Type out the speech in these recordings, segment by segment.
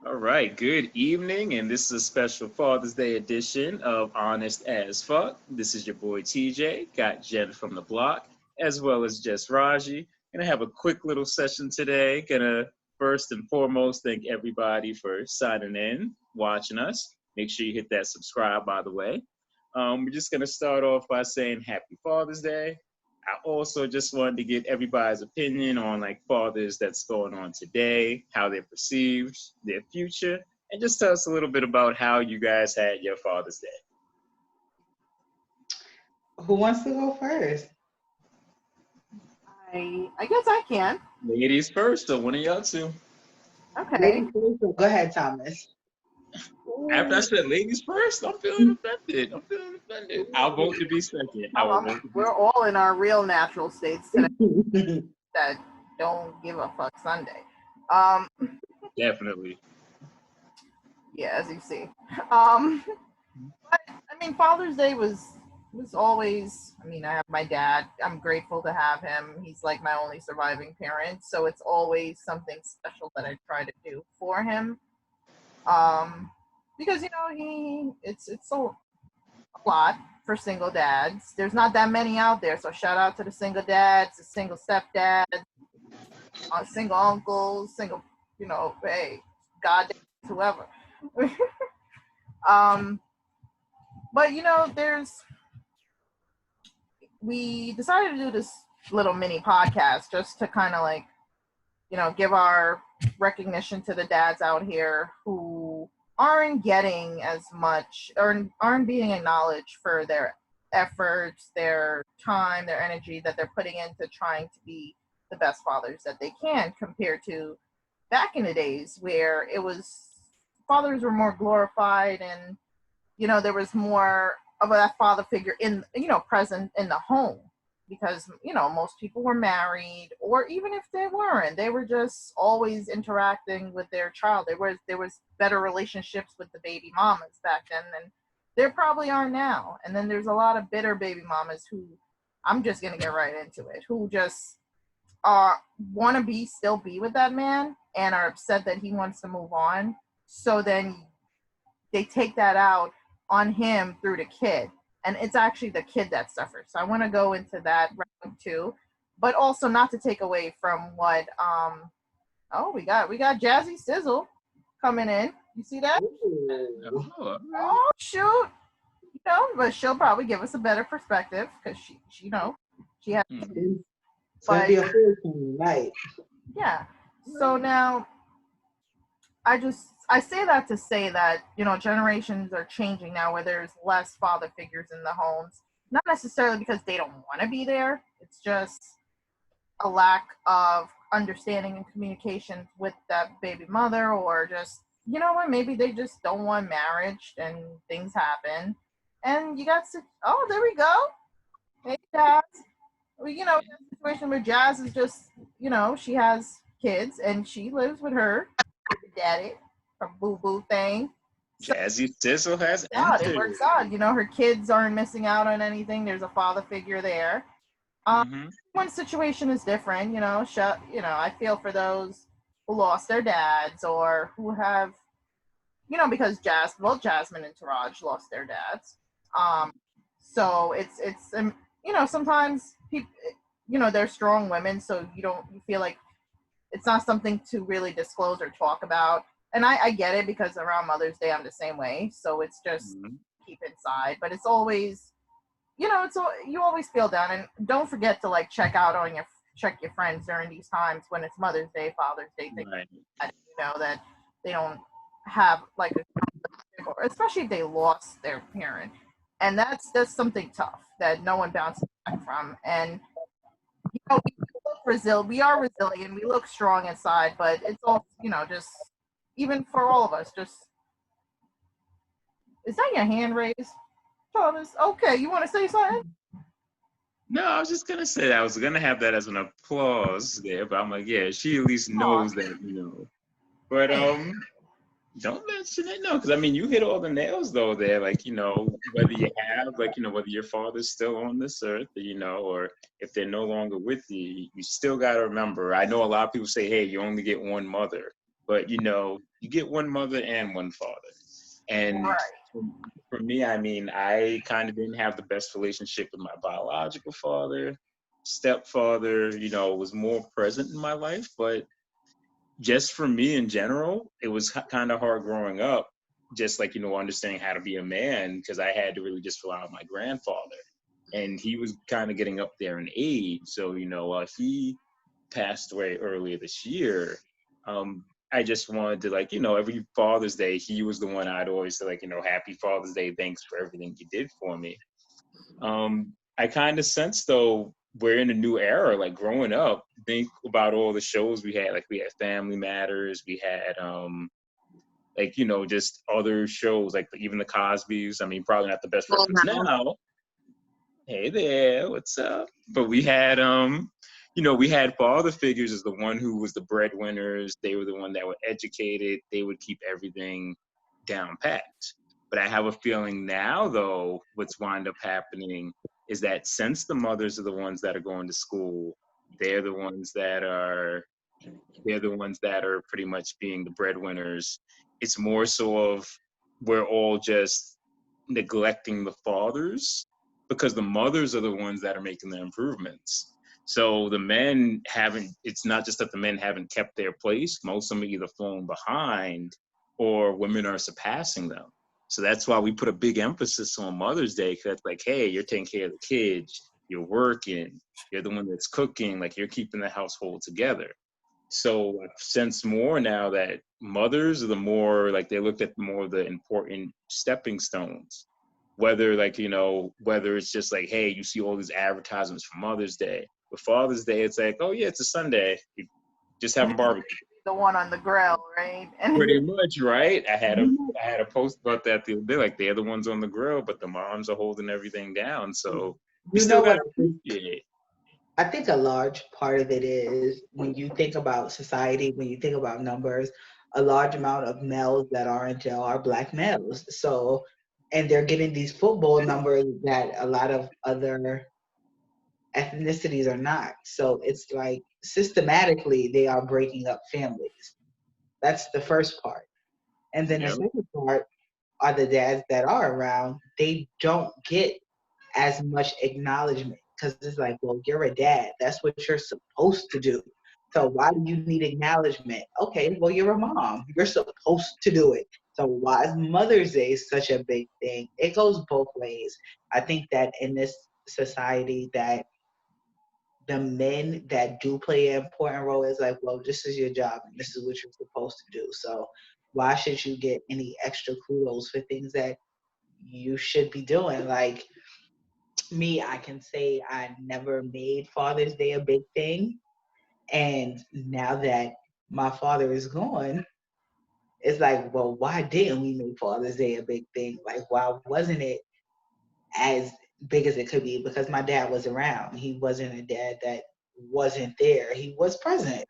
All right, good evening, and this is a special Father's Day edition of Honest as Fuck. This is your boy TJ, got Jen from the block, as well as Jess Raji. Gonna have a quick little session today. Gonna first and foremost thank everybody for signing in, watching us. Make sure you hit that subscribe, by the way. We're just gonna start off by saying Happy Father's Day. I also just wanted to get everybody's opinion on like fathers that's going on today, how they're perceived, their future, and just tell us a little bit about how you guys had your Father's Day. Who wants to go first? I guess I can. Ladies first, so one of y'all two. Okay. Ladies first, so go ahead, Thomas. After I said ladies first, I'm feeling offended. I'll vote to be second. We're all in our real natural states today that don't give a fuck Sunday. Definitely. Yeah, as you see. But I mean, Father's Day was always. I mean, I have my dad. I'm grateful to have him. He's like my only surviving parent, so it's always something special that I try to do for him. Because it's a lot for single dads. There's not that many out there, so shout out to the single dads, the single stepdads, single uncles, single, hey, god, whoever. But we decided to do this little mini podcast just to kind of like, give our recognition to the dads out here who aren't getting as much or aren't being acknowledged for their efforts, their time, their energy that they're putting into trying to be the best fathers that they can, compared to back in the days where fathers were more glorified, and there was more of that father figure present in the home, because most people were married, or even if they weren't, they were just always interacting with their child. There was better relationships with the baby mamas back then than there probably are now. And then there's a lot of bitter baby mamas who, I'm just gonna get right into it, who just want to still be with that man and are upset that he wants to move on. So then they take that out on him through the kid. And it's actually the kid that suffers. So I want to go into that round too, but also not to take away from what we got Jazzy Sizzle coming in. You see that? Oh shoot! But she'll probably give us a better perspective because she has. It's gonna be a full time, right? Yeah. So now, I say that to say that, generations are changing now, where there's less father figures in the homes. Not necessarily because they don't want to be there. It's just a lack of understanding and communication with that baby mother, or just, maybe they just don't want marriage and things happen. And you got there we go. Hey, Jazz. Well, a situation where Jazz is just, she has kids and she lives with her daddy, her boo-boo thing. Jazzy Sizzle has entered. It works out. Her kids aren't missing out on anything. There's a father figure there. One situation is different, I feel for those who lost their dads, or who have, because Jasmine and Taraj lost their dads. So it's sometimes people, they're strong women, so you feel like it's not something to really disclose or talk about. And I get it, because around Mother's Day I'm the same way, so it's just keep inside. But it's always, you always feel down. And don't forget to like check your friends during these times when it's Mother's Day, Father's Day, things like that, that they don't have like especially if they lost their parent. And that's something tough that no one bounces back from. And we are resilient, we look strong inside, but it's all, just even for all of us, just, is that your hand raised, Thomas? Okay, you want to say something? No, I was just gonna say that. I was gonna have that as an applause there, but I'm like, yeah, she at least knows that, But don't mention it, no, because I mean, you hit all the nails though there. Like, whether you have, like, whether your father's still on this earth, or if they're no longer with you, you still got to remember. I know a lot of people say, hey, you only get one mother, but you you get one mother and one father. And Right. for me, I mean, I kind of didn't have the best relationship with my biological father. Stepfather, you know, was more present in my life, but just for me in general, it was kind of hard growing up, just like, you know, understanding how to be a man, because I had to really just rely on my grandfather. And he was kind of getting up there in age. So, you know, he passed away earlier this year. I just wanted to, like, you know, every Father's Day, he was the one I'd always say, like, you know, Happy Father's Day, thanks for everything you did for me. I kind of sense though we're in a new era. Like growing up, think about all the shows we had. Like we had Family Matters, we had like, you know, just other shows like even the Cosbys. I mean, probably not the best Full reference House. now. Hey there, what's up? But we had you know, we had father figures as the one who was the breadwinners. They were the one that were educated. They would keep everything down packed. But I have a feeling now, though, what's wind up happening is that since the mothers are the ones that are going to school, they're the ones that are they're the ones that are pretty much being the breadwinners. It's more so of we're all just neglecting the fathers because the mothers are the ones that are making the improvements. So the men haven't, it's not just that the men haven't kept their place. Most of them are either falling behind or women are surpassing them. So that's why we put a big emphasis on Mother's Day, because it's like, hey, you're taking care of the kids, you're working, you're the one that's cooking, like you're keeping the household together. So I've sensed more now that mothers are the more, like they looked at more of the important stepping stones. Whether like, you know, whether it's just like, hey, you see all these advertisements for Mother's Day. With Father's Day, it's like, oh yeah, it's a Sunday. You just having barbecue. The one on the grill, right? And Pretty much, right? I had a post about that the other day. Like they're the ones on the grill, but the moms are holding everything down. So we You still know what? gotta appreciate it. I think a large part of it is when you think about society, when you think about numbers, a large amount of males that are in jail are Black males. So, and they're getting these football numbers that a lot of other ethnicities are not. So it's like systematically they are breaking up families. That's the first part. And then the Yep. second part are the dads that are around, they don't get as much acknowledgement because it's like, well, you're a dad. That's what you're supposed to do. So why do you need acknowledgement? Okay, well, you're a mom. You're supposed to do it. So why is Mother's Day such a big thing? It goes both ways. I think that in this society that the men that do play an important role is like, well, this is your job and this is what you're supposed to do. So why should you get any extra kudos for things that you should be doing? Like me, I can say I never made Father's Day a big thing. And now that my father is gone, it's like, well, why didn't we make Father's Day a big thing? Like, why wasn't it as big as it could be? Because my dad was around. He wasn't a dad that wasn't there. He was present.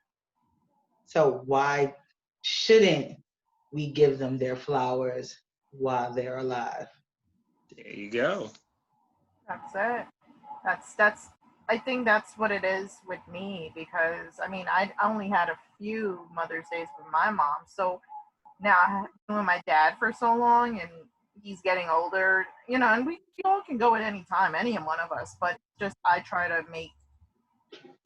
So why shouldn't we give them their flowers while they're alive? There you go. that's it. That's I think that's what it is with me because I mean I only had a few Mother's Days with my mom. So now I've been with my dad for so long and he's getting older, you know, and we all can go at any time, any one of us, but just I try to make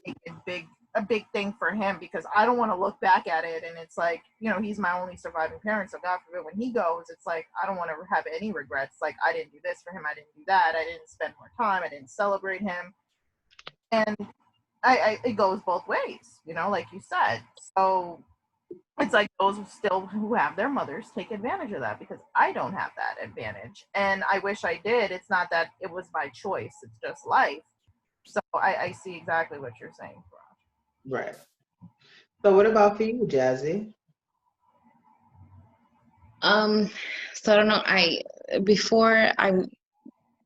it a big thing for him because I don't want to look back at it and it's like, you know, he's my only surviving parent. So God forbid when he goes, it's like I don't want to have any regrets. Like I didn't do this for him, I didn't do that, I didn't spend more time, I didn't celebrate him. And I it goes both ways, you know, like you said. So it's like those still who have their mothers take advantage of that because I don't have that advantage. And I wish I did. It's not that it was my choice, it's just life. So I see exactly what you're saying, Right. So what about for you, Jazzy? So I don't know. Before I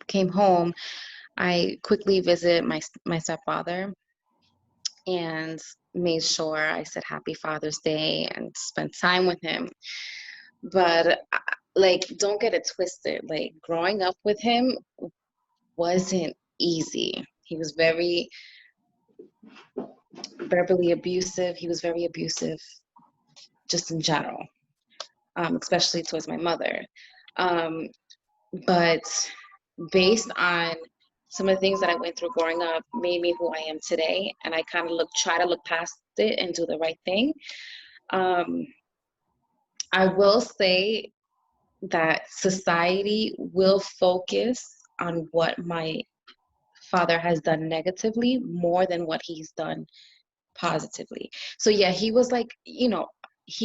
came home, I quickly visited my stepfather and made sure I said Happy Father's Day and spent time with him. But like, don't get it twisted. Like, growing up with him wasn't easy. He was very verbally abusive. He was very abusive, just in general. especially towards my mother. But based on some of the things that I went through growing up made me who I am today, and I kind of try to look past it and do the right thing. I will say that society will focus on what my father has done negatively more than what he's done positively. So yeah, he was like, he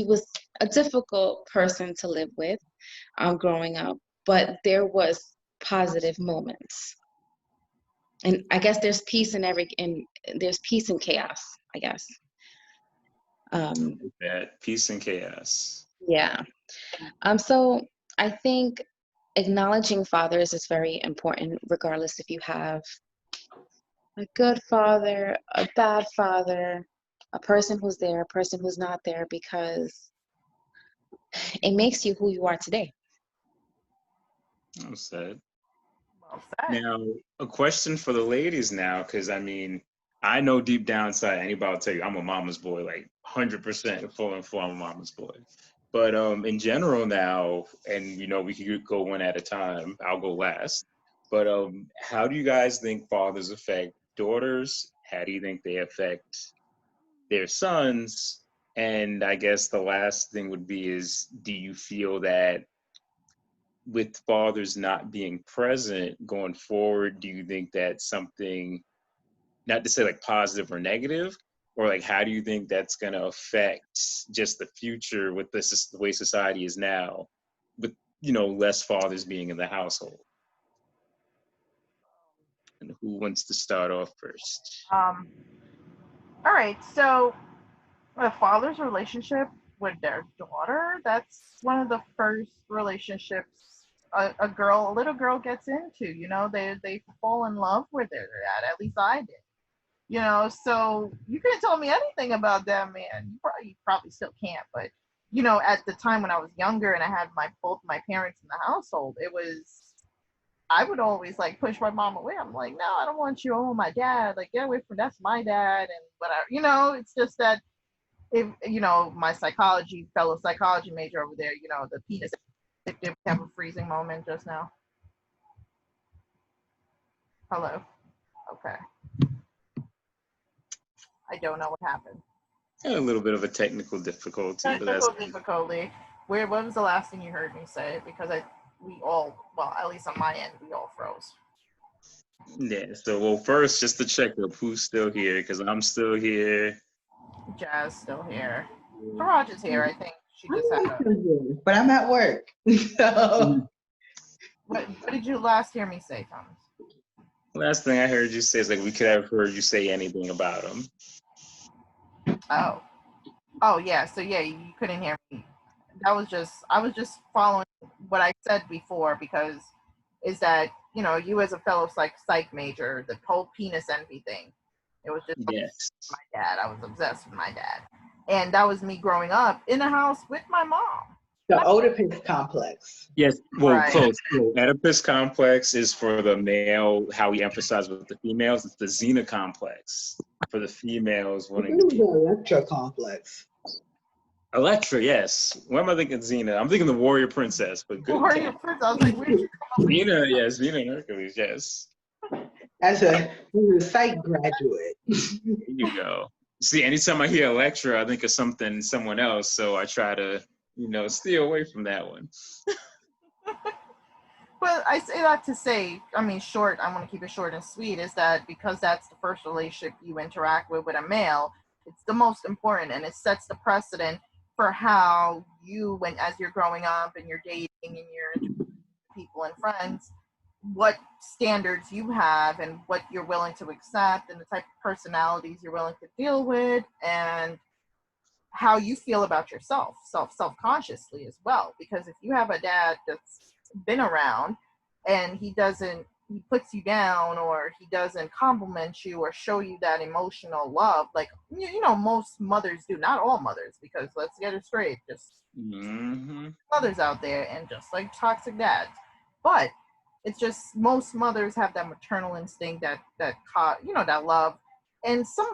was a difficult person to live with growing up, but there was positive moments. And I guess there's peace in there's peace in chaos, I guess. That peace and chaos. Yeah. So I think acknowledging fathers is very important, regardless if you have a good father, a bad father, a person who's there, a person who's not there, because it makes you who you are today. Well said. Well said. Now, a question for the ladies now, because I know deep down inside, anybody will tell you I'm a mama's boy, like 100% full and full, I'm a mama's boy. But in general now, and we could go one at a time. I'll go last. But how do you guys think fathers affect daughters? How do you think they affect their sons? And I guess the last thing would be is, do you feel that with fathers not being present going forward, do you think that's something, not to say like positive or negative, or like how do you think that's going to affect just the future with the way society is now, with less fathers being in the household? And who wants to start off first? All right, so a father's relationship with their daughter, that's one of the first relationships a little girl gets into. They fall in love with their dad. At least I did. So you couldn't tell me anything about that man. You probably still can't, but at the time when I was younger and I had both my parents in the household, I would always like push my mom away. I'm like, no, I don't want you. I want my dad. Like, get away from, that's my dad, and whatever. It's just that if my fellow psychology major over there, the penis, did we have a freezing moment just now? Hello. Okay. I don't know what happened. A little bit of a technical difficulty, but that's Technical difficulty. What was the last thing you heard me say? Because we all, well, at least on my end, we all froze. yeah. So first, just to check up who's still here, because I'm still here. Jazz still here. Faraj is here. I think she just had a. But I'm at work. So. What did you last hear me say, Thomas? Last thing I heard you say is like we could have heard you say anything about him. Oh yeah. So yeah, you couldn't hear me. I was just following what I said before, because is that you as a fellow psych major, the whole penis envy thing. It was just Yes. my dad. I was obsessed with my dad, and that was me growing up in a house with my mom. The Oedipus complex. Yes, well, Right. close. So Oedipus complex is for the male, how we emphasize with the females. It's the Xena complex for the females wanting to be. The Electra complex. Electra, yes. What am I thinking? Xena. I'm thinking the warrior princess, but good. Warrior Prince. I was like, where'd you come up with Xena, yes. Xena and Hercules, yes. As a psych graduate. There you go. See, anytime I hear Electra, I think of someone else, so I try to, stay away from that one. But I say that to say, I want to keep it short and sweet, is that because that's the first relationship you interact with a male, it's the most important, and it sets the precedent for how as you're growing up and you're dating and you're people and friends, what standards you have and what you're willing to accept and the type of personalities you're willing to deal with, and how you feel about yourself, self-consciously as well. Because if you have a dad that's been around and he puts you down, or he doesn't compliment you or show you that emotional love, like most mothers do, not all mothers, because let's get it straight, just mothers out there, and just like toxic dads, but it's just most mothers have that maternal instinct, that love, And some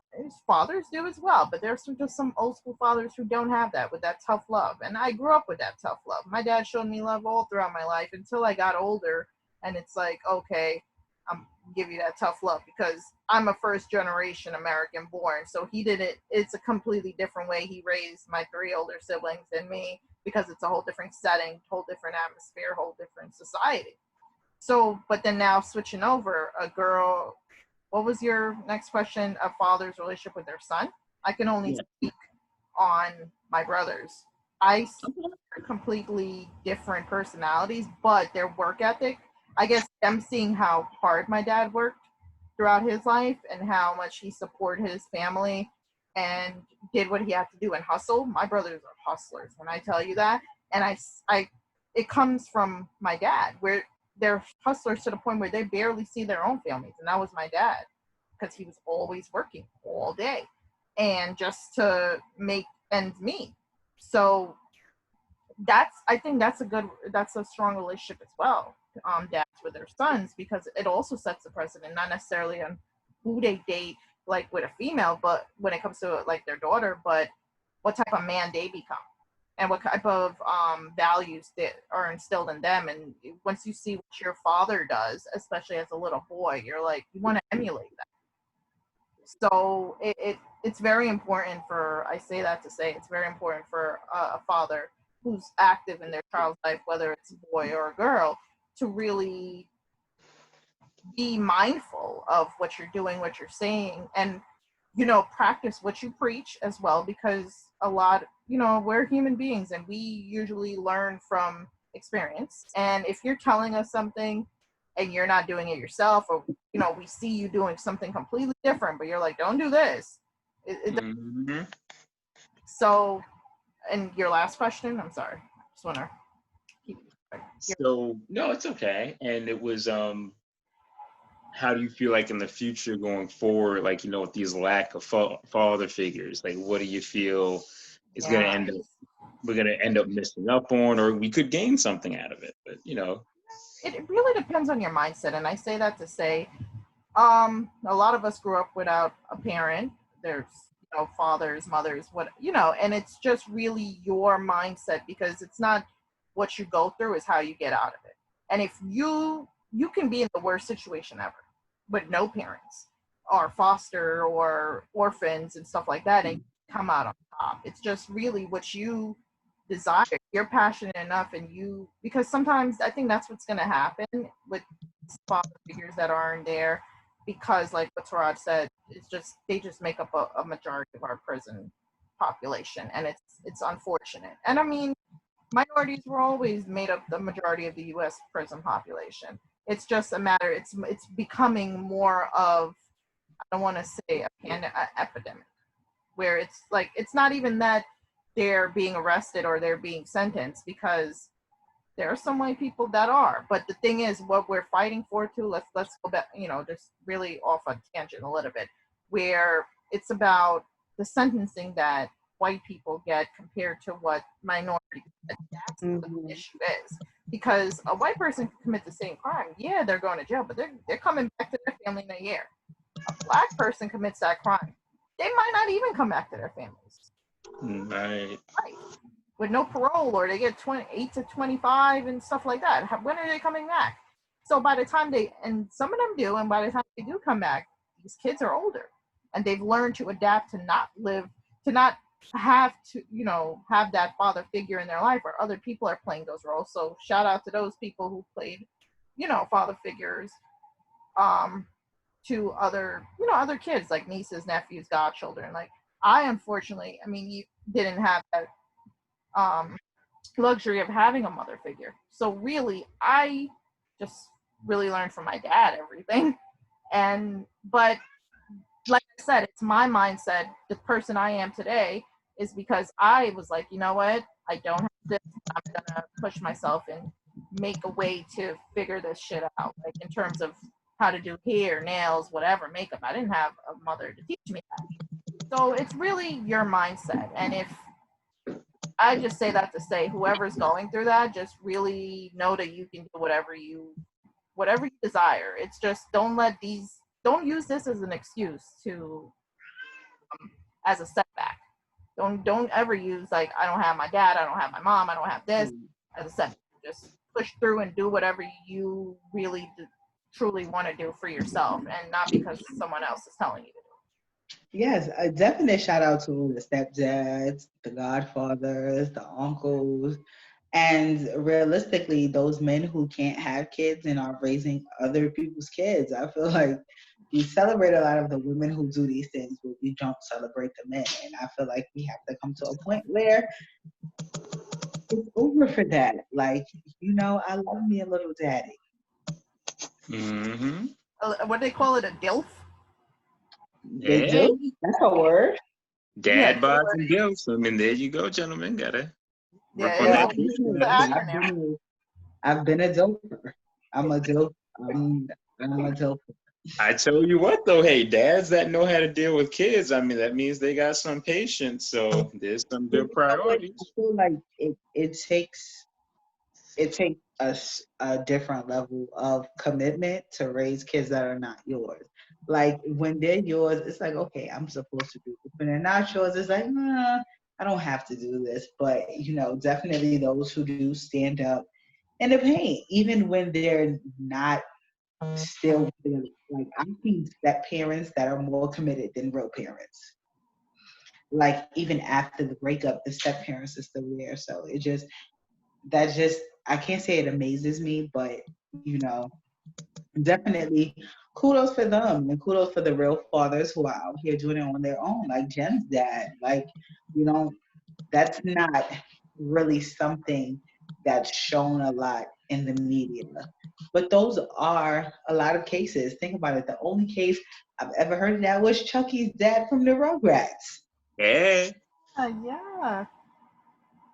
fathers do as well, but there's just some old school fathers who don't have that, with that tough love. And I grew up with that tough love. My dad showed me love all throughout my life until I got older, and it's like, okay, I'm give you that tough love because I'm a first generation American born. So he did it. It's a completely different way he raised my 3 older siblings than me, because it's a whole different setting, whole different atmosphere, whole different society. So, but then now switching over, a girl, what was your next question? A father's relationship with their son? I can only Yeah. speak on my brothers. I completely different personalities, but their work ethic, I guess them seeing how hard my dad worked throughout his life and how much he supported his family and did what he had to do and hustle. My brothers are hustlers when I tell you that. And it comes from my dad, where they're hustlers to the point where they barely see their own families. And that was my dad, because he was always working all day and just to make ends meet. So I think that's a strong relationship as well. Dads with their sons, because it also sets a precedent, not necessarily on who they date, like with a female, but when it comes to like their daughter, but what type of man they become and what type of values that are instilled in them. And once you see what your father does, especially as a little boy, you're like, you want to emulate that. So it's very important for, I say that to say, it's very important for a father who's active in their child's life, whether it's a boy or a girl, to really be mindful of what you're doing, what you're saying, and, practice what you preach as well, because a lot, we're human beings and we usually learn from experience. And if you're telling us something and you're not doing it yourself, or, we see you doing something completely different, but you're like, don't do this. Mm-hmm. So, and your last question, I'm sorry. I just want to keep. So no, it's okay. And it was how do you feel like in the future going forward, like, with these lack of father figures, like what do you feel is going to Yeah. we're going to end up missing up on, or we could gain something out of it, but It really depends on your mindset. And I say that to say, a lot of us grew up without a parent. There's, fathers, mothers, and it's just really your mindset, because it's not what you go through, is how you get out of it. And if you can be in the worst situation ever with no parents, or foster or orphans and stuff like that, and come out on top. It's just really what you desire. You're passionate enough, and because sometimes I think that's what's going to happen with father figures that aren't there, because like what Taraj said, it's just they just make up a majority of our prison population, and it's unfortunate. And I mean, minorities were always made up the majority of the U.S. prison population. It's just a matter. It's becoming more of, I don't want to say a epidemic, where it's like it's not even that they're being arrested or they're being sentenced, because there are some white people that are. But the thing is, what we're fighting for too. Let's go back. Just really off on tangent a little bit, where it's about the sentencing that white people get compared to what minorities get. That's what the issue is. Because a white person can commit the same crime. Yeah, they're going to jail, but they're coming back to their family in a year. A black person commits that crime, they might not even come back to their families. right. Right. With no parole, or they get 28 to 25 and stuff like that. When are they coming back? So by the time and some of them do, and by the time they do come back, these kids are older, and they've learned to adapt to not have to, have that father figure in their life, or other people are playing those roles. So shout out to those people who played, father figures, to other kids, like nieces, nephews, godchildren. Like I, unfortunately, you didn't have that luxury of having a mother figure. So really, I just really learned from my dad everything. But like I said, it's my mindset. The person I am today is because I was like, you know what? I don't have this. I'm gonna push myself and make a way to figure this shit out. Like in terms of how to do hair, nails, whatever, makeup. I didn't have a mother to teach me that. So it's really your mindset. And if I just say that to say, whoever's going through that, just really know that you can do whatever you desire. It's just, don't let these don't use this as an excuse to as a setback. Don't ever use like I don't have my dad, I don't have my mom, I don't have this as a setback. Just push through and do whatever you really truly want to do for yourself, and not because someone else is telling you to do. Yes, a definite shout out to the stepdads, the godfathers, the uncles, and realistically, those men who can't have kids and are raising other people's kids. I feel like we celebrate a lot of the women who do these things, but we don't celebrate the men. And I feel like we have to come to a point where it's over for that. Like, I love me a little daddy. Mm-hmm. What do they call it? A DILF? They Yeah. do. That's a word. Dad Yeah, bods and gifts. I mean, there you go, gentlemen. Gotta work on yeah, that. it's an acronym. I've been a doper. I'm a dope. I'm a doper. I tell you what, though, hey, dads that know how to deal with kids, I mean, that means they got some patience. So there's some good priorities. I feel like it takes a different level of commitment to raise kids that are not yours. Like when they're yours, it's like, okay, I'm supposed to do this. When they're not yours, it's like, nah, I don't have to do this. But definitely those who do stand up in the pain, even when they're not still like I've seen step parents that are more committed than real parents. Like even after the breakup, the step parents are still there. So that just I can't say it amazes me, but definitely kudos for them and kudos for the real fathers who are out here doing it on their own, like Jen's dad. Like, that's not really something that's shown a lot in the media. But those are a lot of cases. Think about it. The only case I've ever heard of that was Chucky's dad from the Rugrats. Yeah. Yeah,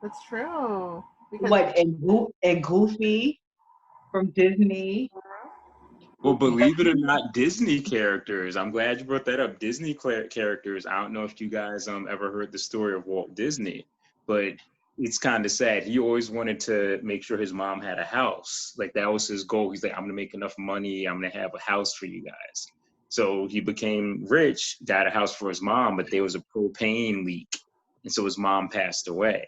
that's true. Because What and Goofy from Disney. Well, believe it or not, Disney characters. I'm glad you brought that up. Disney characters. I don't know if you guys ever heard the story of Walt Disney, but it's kind of sad. He always wanted to make sure his mom had a house. Like that was his goal. He's like, I'm gonna make enough money. I'm gonna have a house for you guys. So he became rich, got a house for his mom, but there was a propane leak, and so his mom passed away.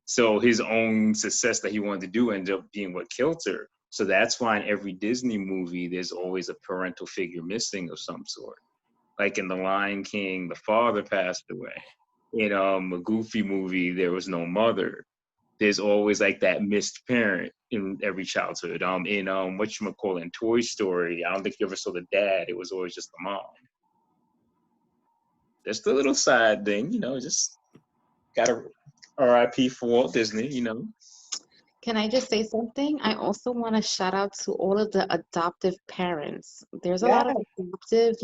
So his own success that he wanted to do ended up being what killed her. So that's why in every Disney movie, there's always a parental figure missing of some sort. Like in The Lion King, the father passed away. In a Goofy movie, there was no mother. There's always like that missed parent in every childhood. In whatchamacallit, in Toy Story, I don't think you ever saw the dad. It was always just the mom. That's the little side thing, just gotta RIP for Walt Disney. Can I just say something? I also want to shout out to all of the adoptive parents. There's a Yeah. lot of adoptive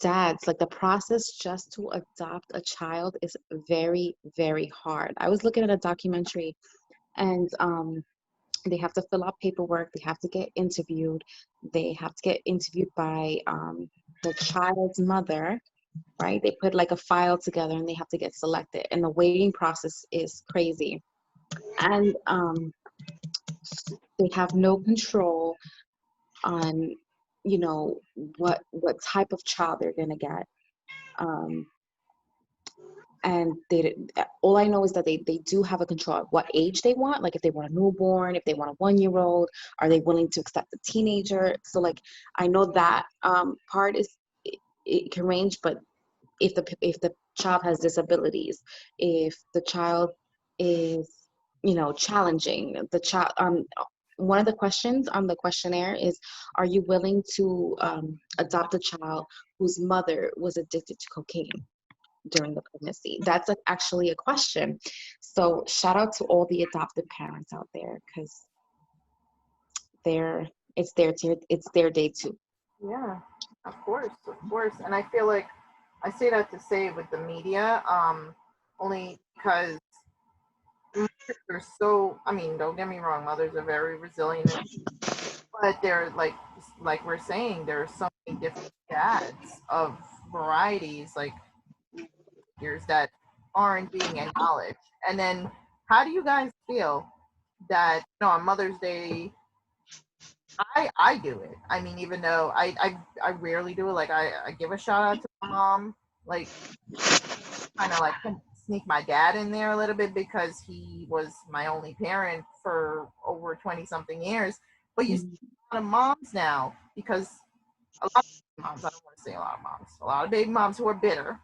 dads. Like the process just to adopt a child is very, very hard. I was looking at a documentary and they have to fill out paperwork, they have to get interviewed, they have to get interviewed by the child's mother, right? They put like a file together and they have to get selected. And the waiting process is crazy. And they have no control on what type of child they're gonna get. And all I know is that they do have a control of what age they want, like if they want a newborn, if they want a 1-year-old, are they willing to accept a teenager? So like I know that part is it can range, but if the child has disabilities, if the child is challenging, the child one of the questions on the questionnaire is, are you willing to adopt a child whose mother was addicted to cocaine during the pregnancy? That's actually a question. So shout out to all the adoptive parents out there, because it's their day too. yeah, of course. And I feel like I say that to say with the media, only because mothers are so, I mean, don't get me wrong, mothers are very resilient, but they're like we're saying, there are so many different dads of varieties, like figures that aren't being acknowledged. And then how do you guys feel that on Mother's Day I do it. I mean, even though I rarely do it. Like I give a shout out to my mom. Like kind of like sneak my dad in there a little bit because he was my only parent for over 20 something years. But you see a lot of moms now because a lot of moms, I don't want to say a lot of moms, a lot of baby moms who are bitter.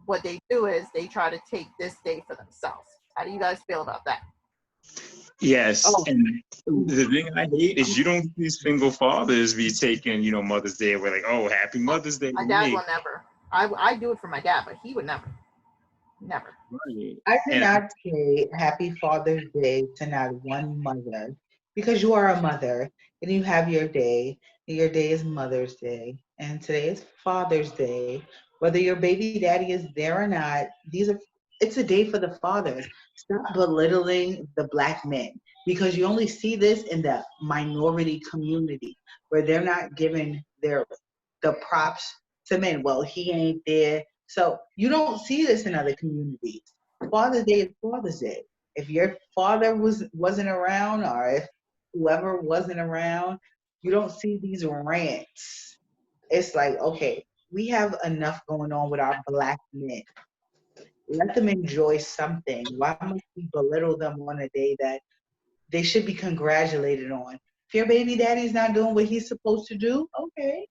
What they do is they try to take this day for themselves. How do you guys feel about that? Yes, Oh, and the thing I hate is you don't see single fathers be taking, Mother's Day. We're like, oh, happy Mother's Day My to dad me. will never. I do it for my dad, but he would never. Never. Right. I did And not say Happy Father's Day to not one mother because you are a mother and you have your day. And your day is Mother's Day, and today is Father's Day. Whether your baby daddy is there or not, it's a day for the fathers. Stop belittling the black men because you only see this in the minority community where they're not giving the props to men. Well, he ain't there. So you don't see this in other communities. Father's Day is Father's Day. If your father wasn't around, or if whoever wasn't around, you don't see these rants. It's like, okay, we have enough going on with our black men. Let them enjoy something. Why must we belittle them on a day that they should be congratulated on? If your baby daddy's not doing what he's supposed to do, okay,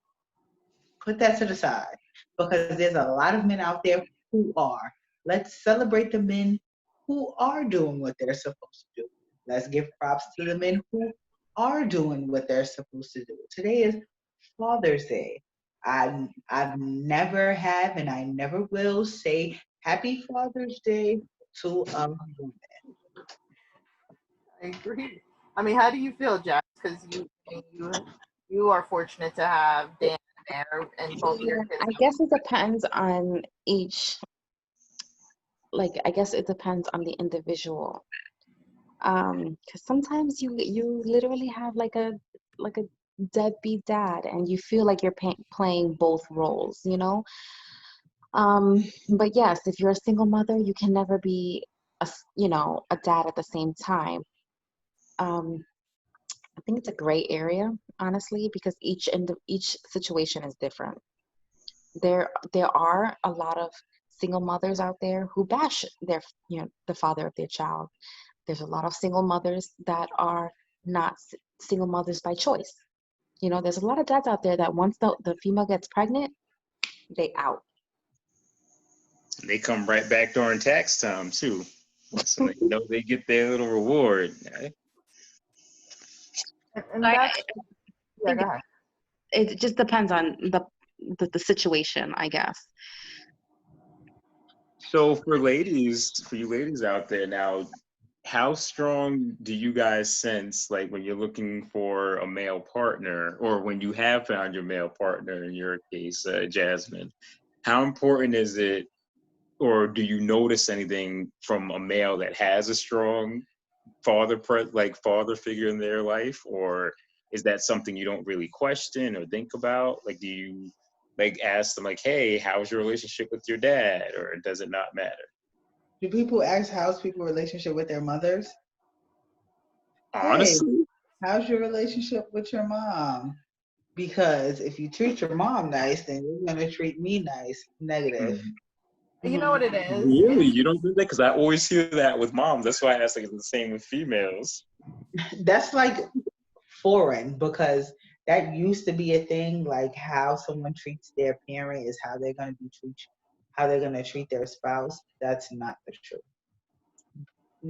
put that to the side because there's a lot of men out there who are. Let's celebrate the men who are doing what they're supposed to do. Let's give props to the men who are doing what they're supposed to do. Today is Father's Day. I've never have and I never will say Happy Father's Day to a woman. I agree. I mean, how do you feel, Jack? Because you are fortunate to have Dan there and both of your Yeah, kids. I guess it depends on each, like, I guess it depends on the individual. Because sometimes you literally have like a deadbeat dad, and you feel like you're playing both roles, you know? But yes, if you're a single mother, you can never be a dad at the same time. Um, I think it's a gray area, honestly, because each situation is different. There are a lot of single mothers out there who bash the father of their child. There's a lot of single mothers that are not single mothers by choice. There's a lot of dads out there that once the female gets pregnant, they out. they come right back during tax time too. So they get their little reward. Right? And I that's yeah. think Go ahead. it just depends on the situation, I guess. So for you ladies out there now, how strong do you guys sense, like when you're looking for a male partner, or when you have found your male partner, in your case, Jasmine, how important is it, or do you notice anything from a male that has a strong father figure in their life, or is that something you don't really question or think about? Like, do you like ask them like, hey, how's your relationship with your dad, or does it not matter? Do people ask how's people's relationship with their mothers? Hey, Honestly. how's your relationship with your mom? Because if you treat your mom nice, then you're gonna treat me nice. Negative. You know what it is? Really? You don't do that? Because I always hear that with moms. That's why I ask, like, it's the same with females. That's like foreign because that used to be a thing. Like how someone treats their parent is how they're gonna treat their spouse. That's not the truth.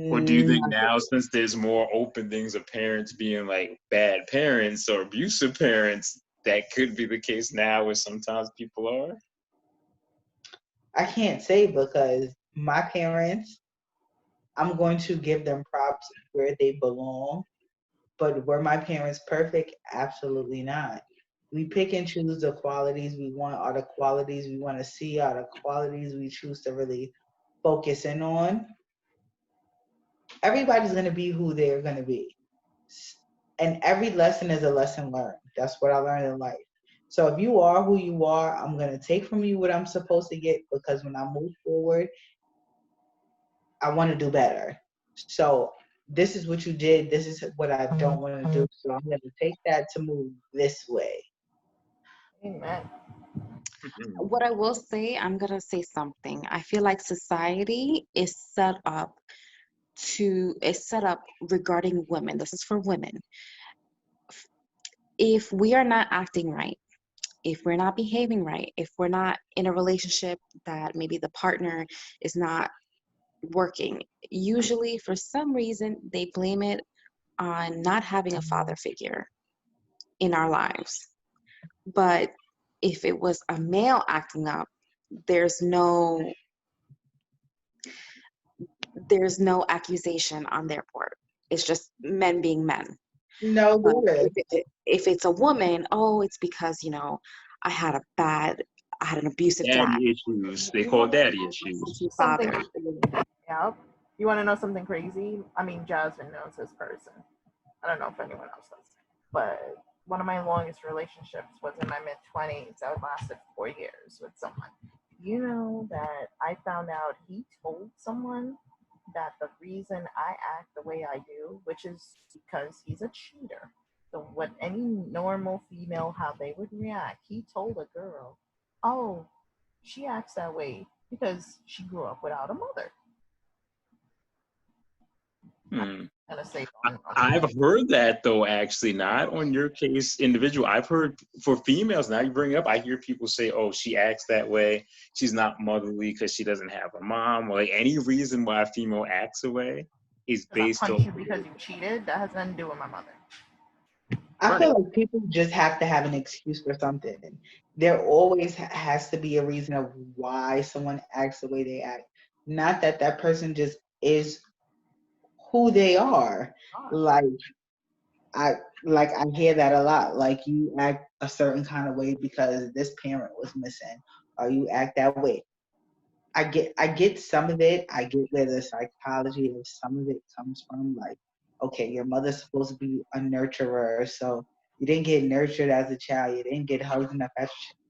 Or do you think Not the now, since there's more open things of parents being like bad parents or abusive parents, that could be the case now where sometimes people are? I can't say because my parents, I'm going to give them props where they belong. But were my parents perfect? Absolutely not. We pick and choose the qualities we want, are the qualities we want to see, are the qualities we choose to really focus in on. Everybody's going to be who they're going to be. And every lesson is a lesson learned. That's what I learned in life. So if you are who you are, I'm going to take from you what I'm supposed to get because when I move forward, I want to do better. So this is what you did. This is what I don't want to do. So I'm going to take that to move this way. Amen. What I will say, I'm gonna say something. I feel like society is set up regarding women. This is for women. If we are not acting right, if we're not behaving right, if we're not in a relationship that maybe the partner is not working, usually for some reason they blame it on not having a father figure in our lives. But if it was a male acting up, there's no there's no accusation on their part. It's just men being men. No, But there is. if it's a woman, oh, it's because, I had a bad, I had an abusive dad, Daddy issues. They You call want daddy issues. abusive something? father. Yeah. You want to know something crazy? I mean, Jasmine knows this person. I don't know if anyone else does. But one of my longest relationships was in my mid-20s. That lasted 4 years with someone. You know that I found out he told someone that the reason I act the way I do, which is because he's a cheater. So what any normal female, how they would react, he told a girl, oh, she acts that way because she grew up without a mother. Hmm. I'm gonna say I've heard that though, actually, not on your case individual. I've heard for females, now you bring it up, I hear people say, oh, she acts that way. She's not motherly because she doesn't have a mom. Or like any reason why a female acts away is because I based punch on. you because you cheated. That has nothing to do with my mother. I Right. feel like people just have to have an excuse for something. There always has to be a reason of why someone acts the way they act. Not that that person just is who they are. Gosh. Like I I hear that a lot. Like you act a certain kind of way because this parent was missing, or you act that way. I get some of it. I get where the psychology of some of it comes from. Like, okay, your mother's supposed to be a nurturer, so you didn't get nurtured as a child. You didn't get hugged enough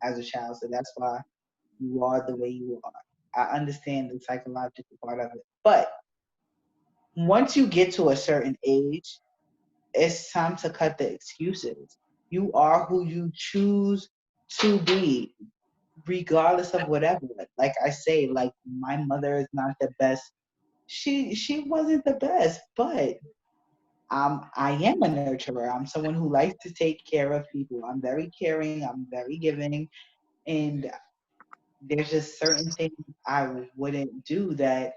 as a child, so that's why you are the way you are. I understand the psychological part of it, but once you get to a certain age, it's time to cut the excuses. You are who you choose to be, regardless of whatever. Like I say, like my mother is not the best. She wasn't the best, but I am a nurturer. I'm someone who likes to take care of people. I'm very caring. I'm very giving, and there's just certain things I wouldn't do that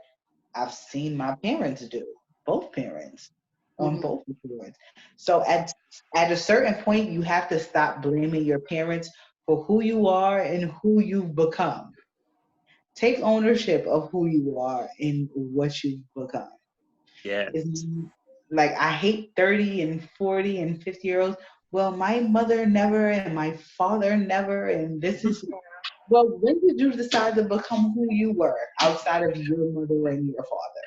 I've seen my parents do, both parents, on Mhm. both of parents. So at a certain point, you have to stop blaming your parents for who you are and who you've become. Take ownership of who you are and what you've become. Yeah. It's like I hate 30 and 40 and 50-year-olds. Well, my mother never and my father never, and this is well, when did you decide to become who you were outside of your mother and your father?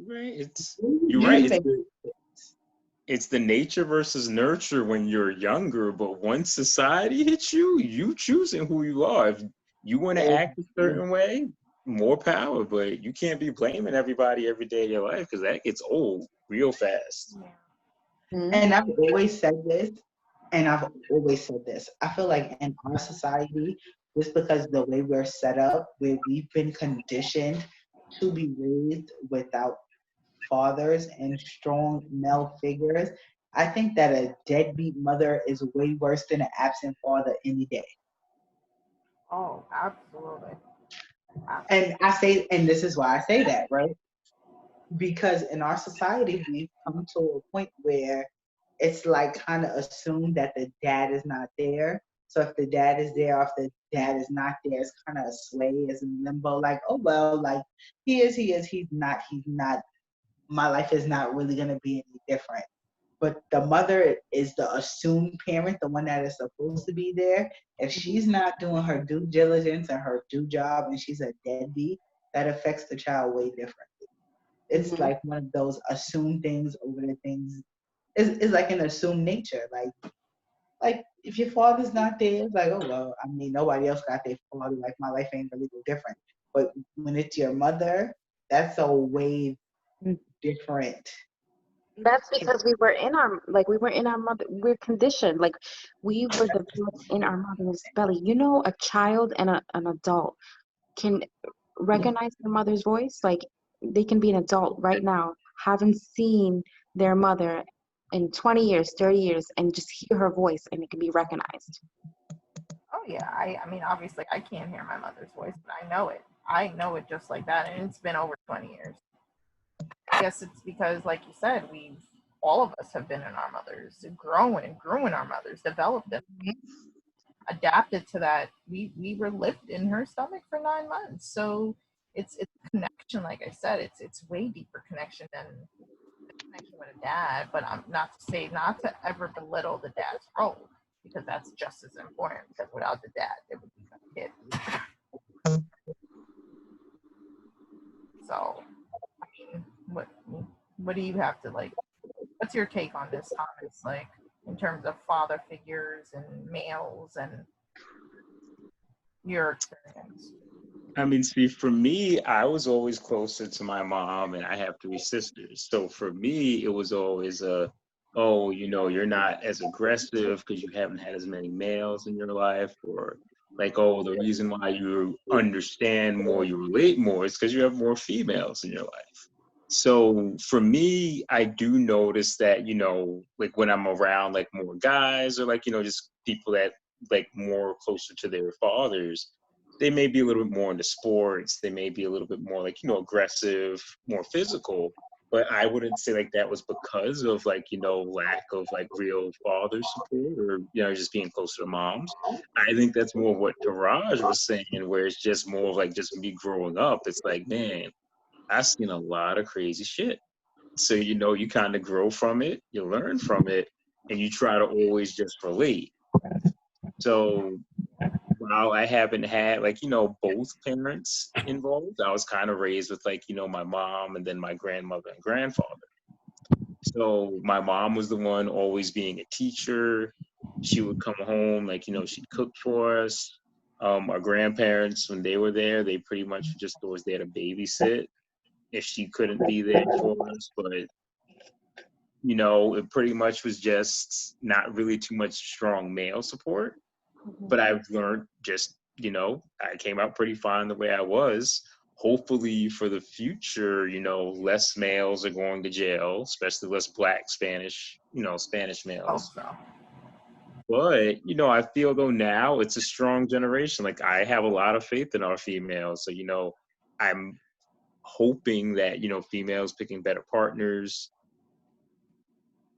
Right. When did You're you right. make It's the nature versus nurture when you're younger, but once society hits you, you choosing who you are. If you want to it? act a certain way, more power, but you can't be blaming everybody every day of your life because that gets old real fast. Yeah. Mhm. And I've always said this, and I've always said this. I feel like in our society, just because the way we're set up, where we've been conditioned to be raised without fathers and strong male figures, I think that a deadbeat mother is way worse than an absent father any day. Oh, absolutely. And and this is why I say that, right? Because in our society, we've come to a point where it's like kind of assumed that the dad is not there. So if the dad is there, or if the dad is not there, it's kind of a sway, is in limbo. Like, oh well, like he is, he's not, he's not. My life is not really gonna be any different. But the mother is the assumed parent, the one that is supposed to be there. If she's not doing her due diligence and her due job, and she's a deadbeat, that affects the child way different. It's Mhm. like one of those assumed things over the things. It's like an assumed nature. Like if your father's not there, it's like, oh well, I mean nobody else got their father. Like my life ain't really no different. But when it's your mother, that's a way different That's because we were in our mother, we're conditioned, like we were developed in our mother's belly. You know, a child and an adult can recognize their mother's voice. Like they can be an adult right now, haven't seen their mother in 20 years, 30 years, and just hear her voice and it can be recognized. Oh yeah, I mean obviously I can't hear my mother's voice, but I know it. I know it just like that, and it's been over 20 years. I guess it's because, like you said, we all of us have been in our mothers, grew in our mothers, developed them, adapted to that. We were lived in her stomach for 9 months, so it's connection. Like I said, it's way deeper connection than the connection with a dad. But I'm not to ever belittle the dad's role, because that's just as important. Because without the dad, there would be no kid. So, I mean, what do you have to like? What's your take on this, Thomas? Like in terms of father figures and males and your experience? I mean, see, for me, I was always closer to my mom, and I have three sisters. So for me, it was always oh, you're not as aggressive because you haven't had as many males in your life, or like, oh, the reason why you understand more, you relate more, is because you have more females in your life. So for me, I do notice that, like when I'm around like more guys or like, just people that like more closer to their fathers, they may be a little bit more into sports. They may be a little bit more like, aggressive, more physical. But I wouldn't say like that was because of like, lack of like real father support or, just being closer to moms. I think that's more what Taraj was saying, where it's just more of like just me growing up. It's like, man, I've seen a lot of crazy shit. So, you kind of grow from it, you learn from it, and you try to always just relate. So while I haven't had like, both parents involved, I was kind of raised with like, my mom and then my grandmother and grandfather. So my mom was the one always being a teacher. She would come home, like, she'd cook for us. Our grandparents, when they were there, they pretty much just was there to babysit if she couldn't be there for us. But, it pretty much was just not really too much strong male support. But I've learned just, I came out pretty fine the way I was. Hopefully for the future, less males are going to jail, especially less black Spanish males. Also, But, I feel though now it's a strong generation. Like I have a lot of faith in our females. So, I'm hoping that, females picking better partners,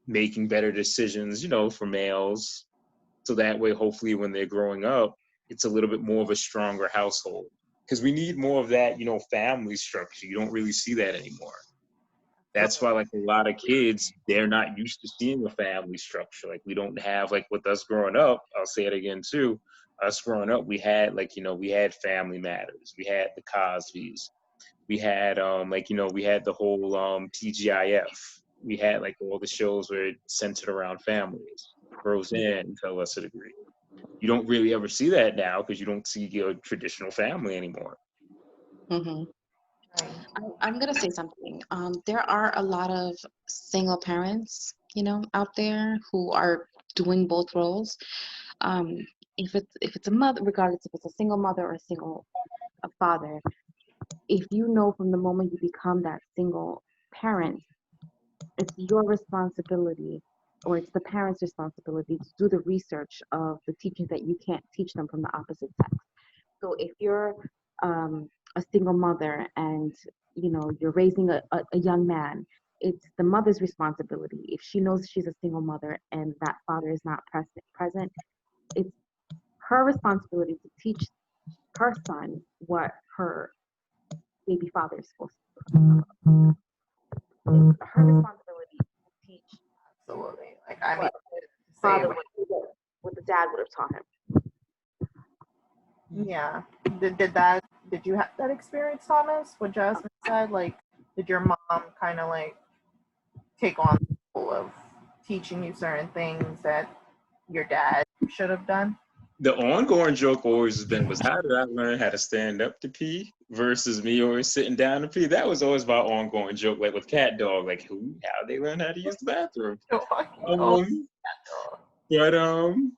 making better decisions, for males. So that way, hopefully, when they're growing up, it's a little bit more of a stronger household. Because we need more of that, family structure. You don't really see that anymore. That's why, like, a lot of kids, they're not used to seeing a family structure. Like, we don't have, like, with us growing up, I'll say it again, too. Us growing up, we had, like, we had Family Matters. We had the Cosbys. We had, we had the whole TGIF. We had, like, all the shows where it centered around families. Roseanne, to a lesser degree. You don't really ever see that now because you don't see your traditional family anymore. Mm-hmm. I'm gonna say something. There are a lot of single parents, out there who are doing both roles. Um, if it's a mother, regardless if it's a single mother or a father, if you know from the moment you become that single parent, it's your responsibility, or it's the parent's responsibility to do the research of the teachings that you can't teach them from the opposite sex. So if you're a single mother and you're raising a young man, it's the mother's responsibility. If she knows she's a single mother and that father is not present, it's her responsibility to teach her son what her baby father is supposed to do. It's her responsibility to teach absolutely. Like I mean, father what the dad would have taught him. yeah. Did you have that experience, Thomas? What Jasmine said, like, did your mom kind of like take on the role of teaching you certain things that your dad should have done? The ongoing joke always has been was how did I learn how to stand up to pee versus me always sitting down to pee. That was always my ongoing joke, like with cat dog, like how they learn how to use the bathroom. Oh, Um,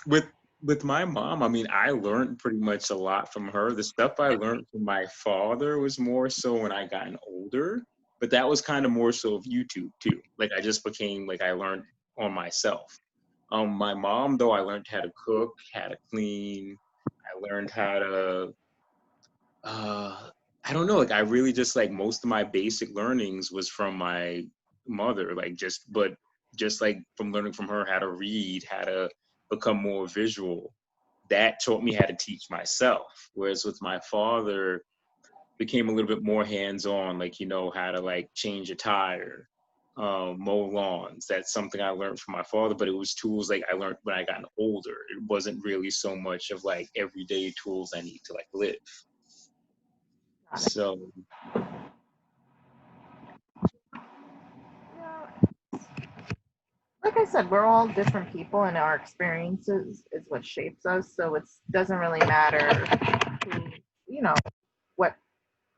but with with my mom, I mean, I learned pretty much a lot from her. The stuff I learned from my father was more so when I got older, but that was kind of more so of YouTube too. Like I just became like I learned on myself. My mom though, I learned how to cook, how to clean. I learned how to I don't know, like I really just like most of my basic learnings was from my mother, like just like from learning from her how to read, how to become more visual. That taught me how to teach myself. Whereas with my father, became a little bit more hands-on, like how to like change a tire, mow lawns. That's something I learned from my father, but it was tools like I learned when I got older. It wasn't really so much of like everyday tools I need to like live. So yeah. Like I said, we're all different people, and our experiences is what shapes us. So it doesn't really matter who, you know, what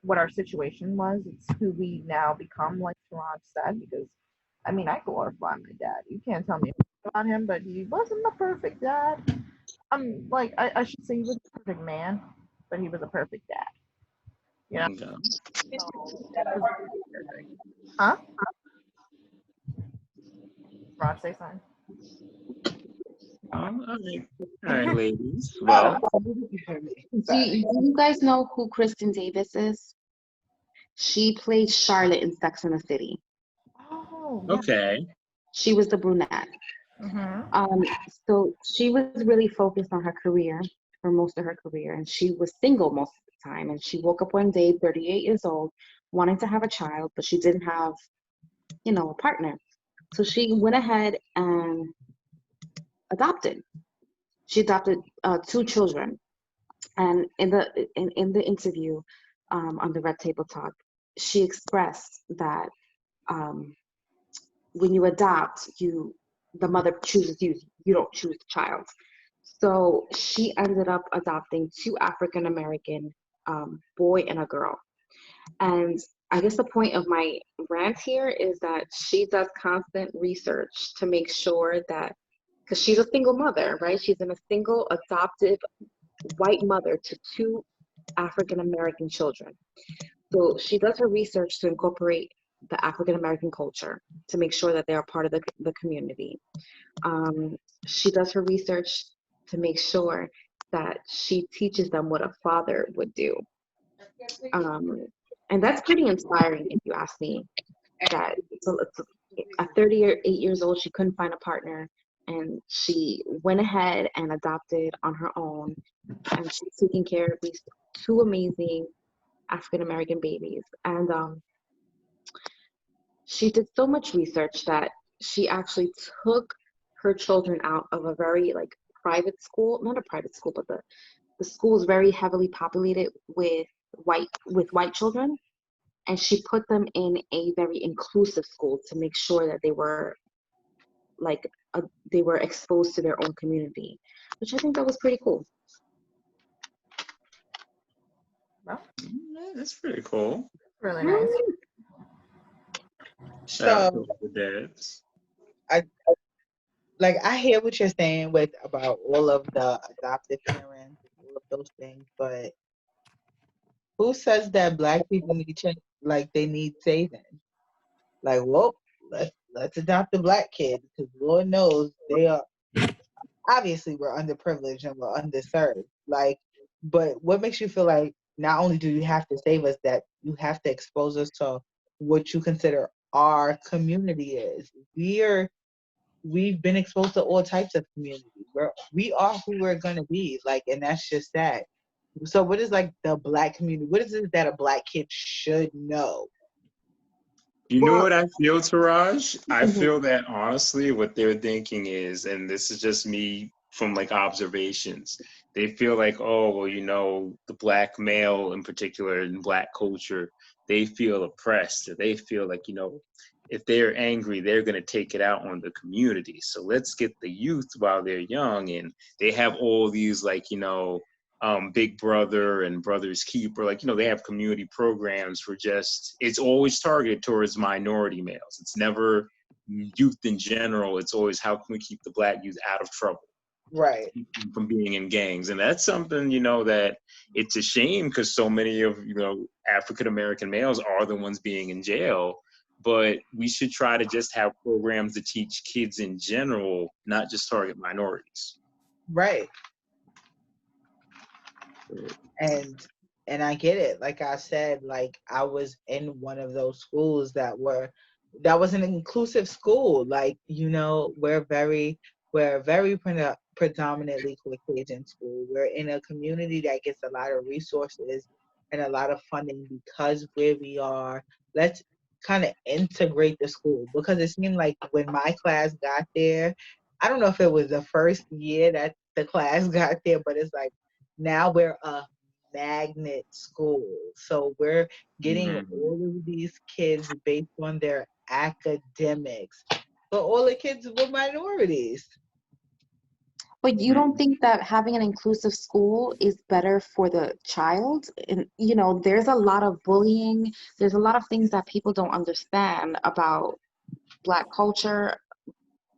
what our situation was. It's who we now become, like Sharad said. Because, I mean, I glorify my dad. You can't tell me about him, but he wasn't the perfect dad. Like I should say he was a perfect man, but he was a perfect dad. You know, okay. so he was perfect. Huh? Raj, say something. All right, ladies. Oh, Well, you hear me. Do you guys know who Kristen Davis is? She played Charlotte in Sex and the City. Oh, yeah. okay. She was the brunette. Mm-hmm. So she was really focused on her career for most of her career, and she was single most of the time. And she woke up one day, 38 years old, wanting to have a child, but she didn't have, a partner. So she went ahead and adopted. She adopted two children. And in the interview on the Red Table Talk, she expressed that um, when you adopt, the mother chooses you. You don't choose the child. So she ended up adopting two African American boy and a girl. And I guess the point of my rant here is that she does constant research to make sure that, because she's a single mother, right? She's in a single adoptive white mother to two African American children. So she does her research to incorporate the African American culture to make sure that they are part of the community. She does her research to make sure that she teaches them what a father would do. And that's pretty inspiring, if you ask me. That at 38 years old, she couldn't find a partner, and she went ahead and adopted on her own, and she's taking care of these two amazing African American babies. And she did so much research that she actually took her children out of a very like private school, not a private school, but the school is very heavily populated with white children, and she put them in a very inclusive school to make sure that they were like they were exposed to their own community, which I think that was pretty cool. Well, Yeah, that's pretty cool. really nice. Shout out to So all the dads. I I hear what you're saying with about all of the adoptive parents, all of those things, but who says that black people need change? Like they need saving? Like, well, let's adopt a black kid because Lord knows they are obviously we're underprivileged and we're underserved. Like, but what makes you feel like not only do you have to save us, that you have to expose us to what you consider our community is? We've been exposed to all types of communities. We are who we're gonna be, like, and that's just that. So what is like the black community? What is it that a black kid should know? You know Well, what I feel, Taraj? I mhm. feel that honestly, what they're thinking is, and this is just me from like observations, they feel like, oh, well, the black male in particular in black culture, they feel oppressed, or they feel like, if they're angry, they're going to take it out on the community. So let's get the youth while they're young. And they have all these like, Big Brother and Brother's Keeper, like, they have community programs for it's always targeted towards minority males. It's never youth in general. It's always how can we keep the Black youth out of trouble, Right. from being in gangs. And that's something, that it's a shame because so many of, African American males are the ones being in jail. But we should try to just have programs to teach kids in general, not just target minorities. Right. And I get it. Like I said, like I was in one of those schools that was an inclusive school. Like, we're very predominantly Caucasian school. We're in a community that gets a lot of resources and a lot of funding because where we are. Let's kind of integrate the school, because it seemed like when my class got there, I don't know if it was the first year that the class got there, but it's like now we're a magnet school. So we're getting all of these kids based on their academics. But all the kids were minorities. But you don't think that having an inclusive school is better for the child? And, there's a lot of bullying. There's a lot of things that people don't understand about Black culture,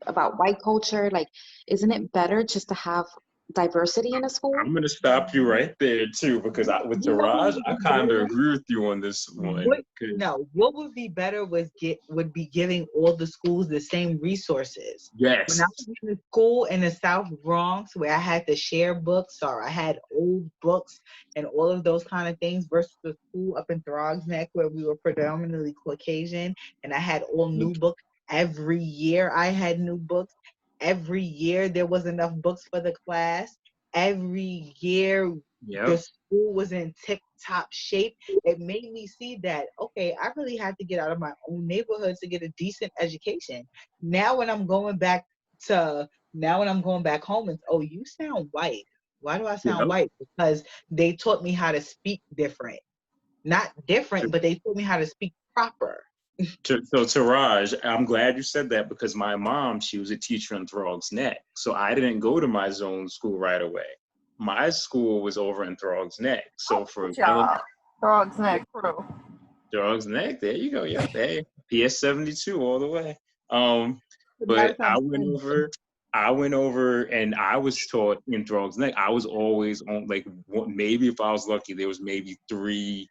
about white culture. Like, isn't it better just to have diversity in a school? I'm going to stop you right there, too, because with Taraj, I kind of agree with you on this one. What would be better would be giving all the schools the same resources. Yes. When I was in the school in the South Bronx where I had to share books, or I had old books and all of those kind of things, versus the school up in Throgs Neck where we were predominantly Caucasian and I had all new books. Every year I had new books. Every year there was enough books for the class. Every year the school was in tip-top shape. It made me see that, okay, I really had to get out of my own neighborhood to get a decent education. Now when I'm going back home, it's, oh, you sound white. Why do I sound white? Because they taught me how to speak different. Not different, but they taught me how to speak proper. So Taraj, I'm glad you said that, because my mom, she was a teacher in Throgs Neck. So I didn't go to my zone school right away. My school was over in Throgs Neck. So Throgs Neck, bro. Throgs Neck, there you go. Yeah, hey, PS 72 all the way. But I went over and I was taught in Throgs Neck. I was always on, like, maybe if I was lucky, there was maybe 3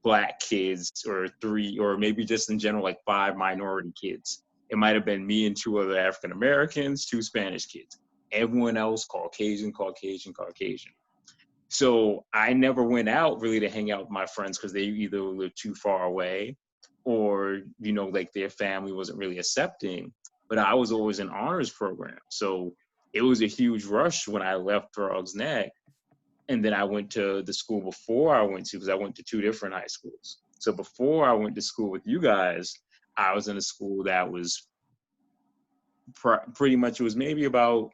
Black kids, or 3, or maybe just in general, like 5 minority kids. It might have been me and 2 other African Americans, 2 Spanish kids. Everyone else, Caucasian. So I never went out really to hang out with my friends because they either lived too far away or, like their family wasn't really accepting. But I was always in honors program. So it was a huge rush when I left Throgs Neck. And then I went to the school before I went to, because I went to 2 different high schools. So before I went to school with you guys, I was in a school that was pretty much, it was maybe about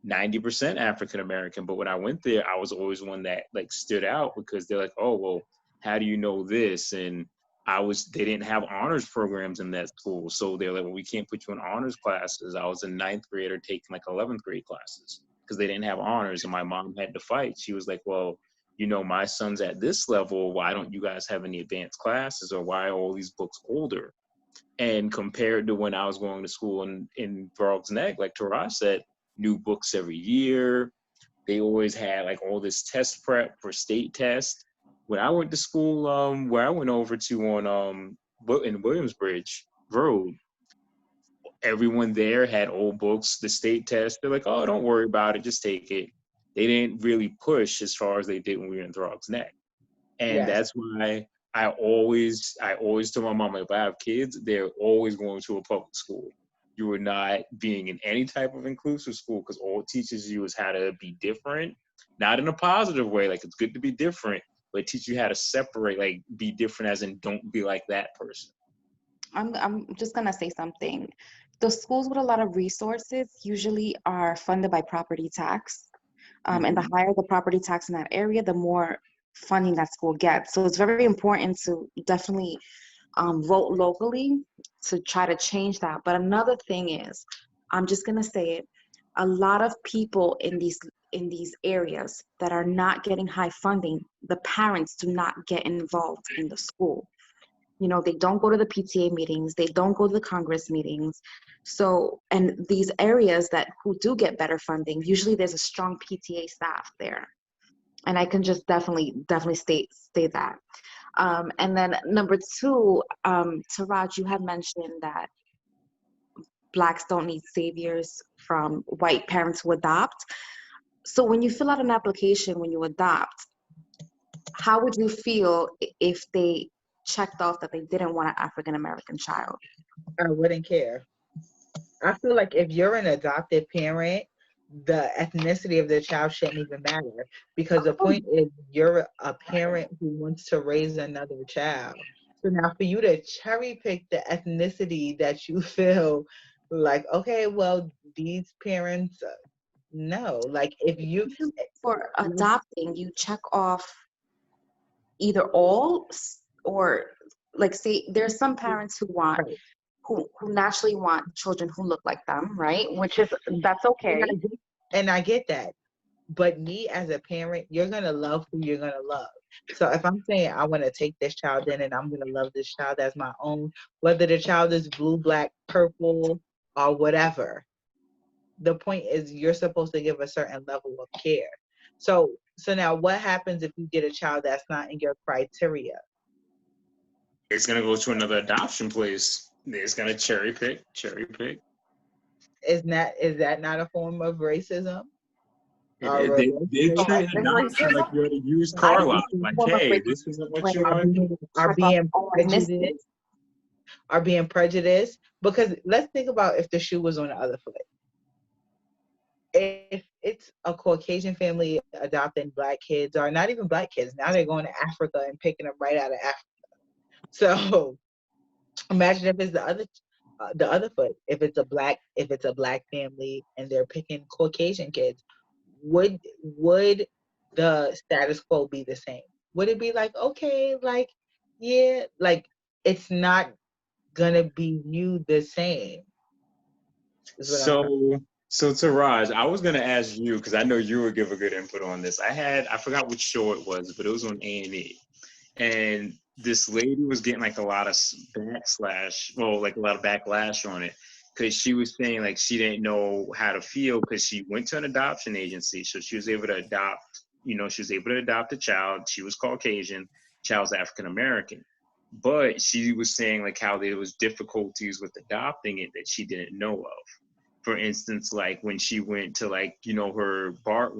90% African American. But when I went there, I was always one that like stood out, because they're like, oh, well, how do you know this? And they didn't have honors programs in that school. So they're like, well, we can't put you in honors classes. I was a 9th grader taking like 11th grade classes, because they didn't have honors, and my mom had to fight. She was like, well, my son's at this level. Why don't you guys have any advanced classes, or why are all these books older? And compared to when I was going to school in Throgs Neck, like Taraj said, new books every year. They always had like all this test prep for state tests. When I went to school, where I went over to in Williamsbridge Road, everyone there had old books, the state test. They're like, oh, don't worry about it, just take it. They didn't really push as far as they did when we were in Throgs Neck. And that's why I always tell my mom, like, if I have kids, they're always going to a public school. You are not being in any type of inclusive school, because all it teaches you is how to be different, not in a positive way. Like, it's good to be different, but it teaches you how to separate, like be different as in don't be like that person. I'm just gonna say something. The schools with a lot of resources usually are funded by property tax. And the higher the property tax in that area, the more funding that school gets. So it's very important to definitely vote locally to try to change that. But another thing is, I'm just gonna say it, a lot of people in in these areas that are not getting high funding, the parents do not get involved in the school. You know, they don't go to the PTA meetings, they don't go to the Congress meetings. So, and these areas that who do get better funding, usually there's a strong PTA staff there. And I can just definitely state that. And then number two, Taraj, you had mentioned that Blacks don't need saviors from white parents who adopt. So when you fill out an application, when you adopt, how would you feel if they checked off that they didn't want an African American child? I wouldn't care. I feel like if you're an adopted parent, the ethnicity of the child shouldn't even matter, because the point is you're a parent who wants to raise another child. So now for you to cherry pick the ethnicity that you feel like, okay, well, these parents, no. Like if you, For adopting, you check off either all, or like, say there's some parents who want right. who naturally want children who look like them, right? Which is, that's okay. And I get that. But me as a parent, you're going to love who you're going to love. So if I'm saying I want to take this child in and I'm going to love this child as my own, whether the child is blue, black, purple, or whatever, the point is you're supposed to give a certain level of care. So now what happens if you get a child that's not in your criteria? It's gonna go to another adoption place. It's gonna cherry pick. Is that not a form of racism? They treat adoption like you're at a used car lot. Like, hey, this isn't what you want. Are being prejudiced? Because let's think about if the shoe was on the other foot. If it's a Caucasian family adopting black kids, or not even black kids, now they're going to Africa and picking them right out of Africa. So imagine if it's the other foot. If it's a black family and they're picking Caucasian kids, would the status quo be the same? Would it be like, okay, like, yeah, like it's not gonna be viewed the same? So Taraj, I was gonna ask you because I know you would give a good input on this. I forgot which show it was, but it was on A&E, and this lady was getting like a lot of backlash on it, because she was saying like she didn't know how to feel because she went to an adoption agency, so she was able to adopt. She was able to adopt a child. She was Caucasian, child's African American, but she was saying like how there was difficulties with adopting it that she didn't know of. For instance, like when she went to when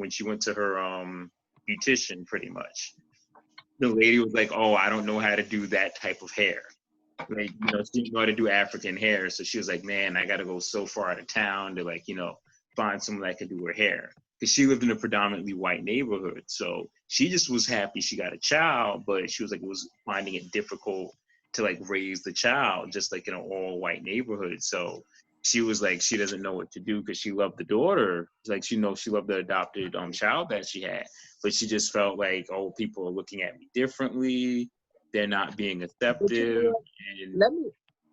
she went to her beautician, pretty much, the lady was like, "Oh, I don't know how to do that type of hair." Like, she didn't know how to do African hair, so she was like, "Man, I got to go so far out of town to find someone that could do her hair." Because she lived in a predominantly white neighborhood, so she just was happy she got a child, but she was like, it was finding it difficult to like raise the child, just like in an all white neighborhood. So she was like, she doesn't know what to do because she loved the daughter. Like, she loved the adopted child that she had, but she just felt like, oh, people are looking at me differently. They're not being receptive. And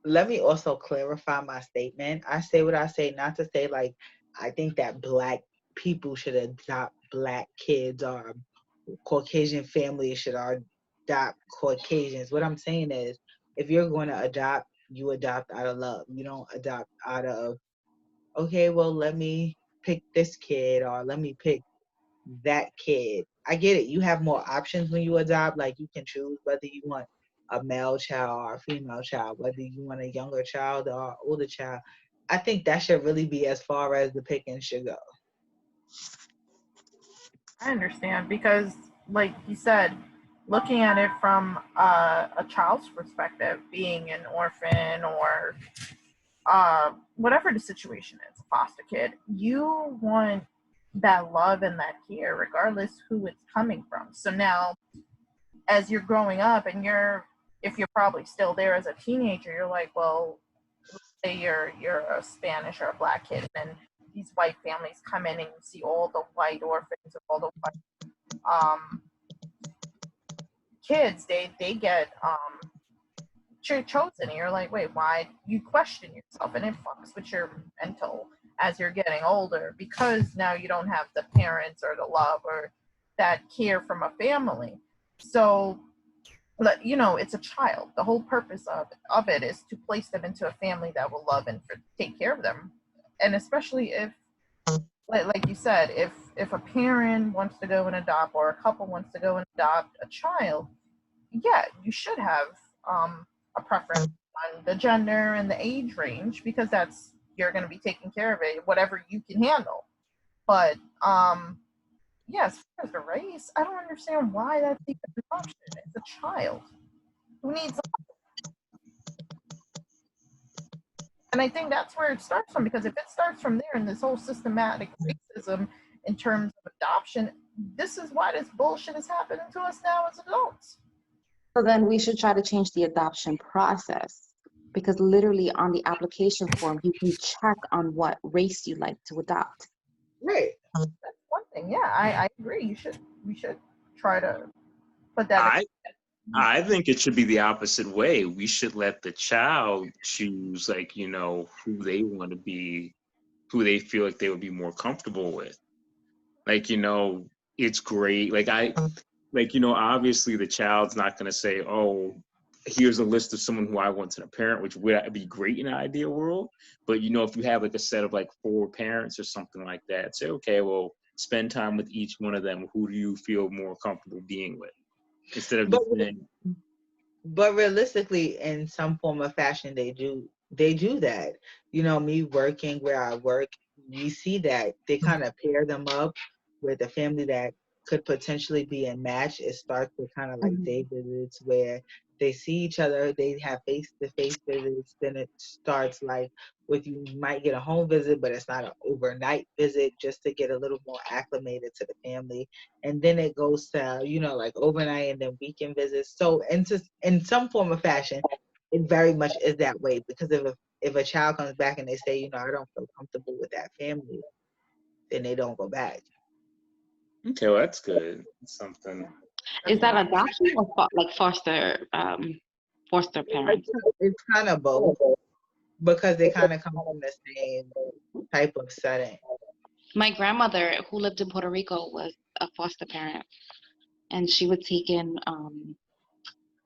let me also clarify my statement. I say what I say, not to say like I think that black people should adopt black kids, or Caucasian families should adopt Caucasians. What I'm saying is, if you're going to adopt, you adopt out of love. You don't adopt out of, okay, well, let me pick this kid or let me pick that kid. I get it. You have more options when you adopt. Like, you can choose whether you want a male child or a female child, whether you want a younger child or an older child. I think that should really be as far as the picking should go. I understand, because, like you said, looking at it from a child's perspective, being an orphan or whatever the situation is, a foster kid, you want that love and that care, regardless who it's coming from. So now, as you're growing up, and if you're probably still there as a teenager, you're like, well, say you're a Spanish or a black kid, and then these white families come in and you see all the white orphans, all the white kids, they get chosen, and you're like, wait, why? You question yourself, and it fucks with your mental as you're getting older, because now you don't have the parents or the love or that care from a family. So, you know, it's a child. The whole purpose of it is to place them into a family that will love and take care of them. And especially if, like you said, if a parent wants to go and adopt, or a couple wants to go and adopt a child, yeah, you should have a preference on the gender and the age range, because that's, you're going to be taking care of it, whatever you can handle. But yes, as far as the race, I don't understand why that's even an option. It's a child who needs, and I think that's where it starts from, because if it starts from there and this whole systematic racism in terms of adoption, this is why this bullshit is happening to us now as adults. So then we should try to change the adoption process, because literally on the application form, you can check on what race you like to adopt. Right. That's one thing. Yeah, I agree. We should try to put that. I think it should be the opposite way. We should let the child choose, like, you know, who they want to be, who they feel like they would be more comfortable with. Like, you know, it's great. Like, you know, obviously the child's not going to say, oh, here's a list of someone who I want to parent, which would be great in an ideal world. But, you know, if you have like a set of like 4 parents or something like that, say, okay, well, spend time with each one of them. Who do you feel more comfortable being with? Instead of just saying, but realistically, in some form of fashion, they do that. You know, me working where I work, we see that they kind of pair them up with a family that could potentially be a match. It starts with kind of like day visits where they see each other, they have face-to-face visits. Then it starts like with, you might get a home visit, but it's not an overnight visit, just to get a little more acclimated to the family. And then it goes to, you know, like overnight and then weekend visits. So in some form of fashion, it very much is that way, because if a child comes back and they say, you know, I don't feel comfortable with that family, then they don't go back. okay, well, that's good. It's something. Is that adoption or like foster parents? It's kind of both, because they kind of come from the same type of setting. My grandmother, who lived in Puerto Rico, was a foster parent, and she would take in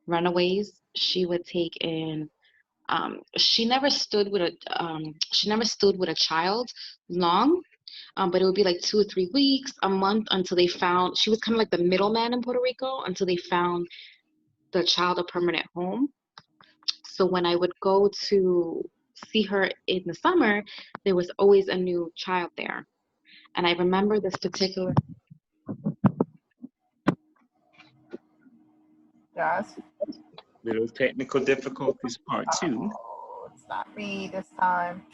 runaways. She would take in. She never stood with a child long, but it would be like 2 or 3 weeks, a month, until they found. She was kind of like the middleman in Puerto Rico until they found the child a permanent home. So when I would go to see her in the summer, there was always a new child there. And I remember this particular. Yes. Little technical difficulties part 2. Oh, it's not me this time.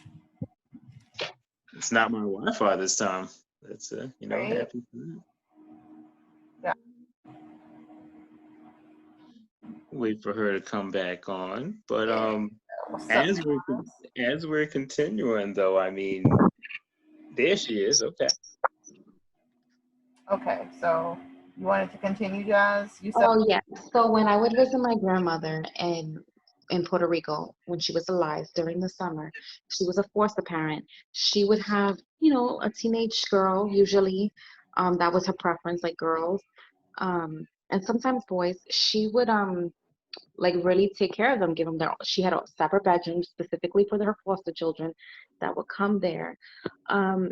It's not my Wi-Fi this time. That's you know, Right. happy for that. Yeah. Wait for her to come back on. But What's up, as guys? we're continuing though, I mean, there she is. Okay. Okay, so you wanted to continue, Jazz? You said. Oh yeah. So when I would visit my grandmother in Puerto Rico when she was alive during the summer, she was a foster parent. She would have, you know, a teenage girl usually. That was her preference, like girls. And sometimes boys. She would like really take care of them, give them their. She had a separate bedroom specifically for her foster children that would come there. Um,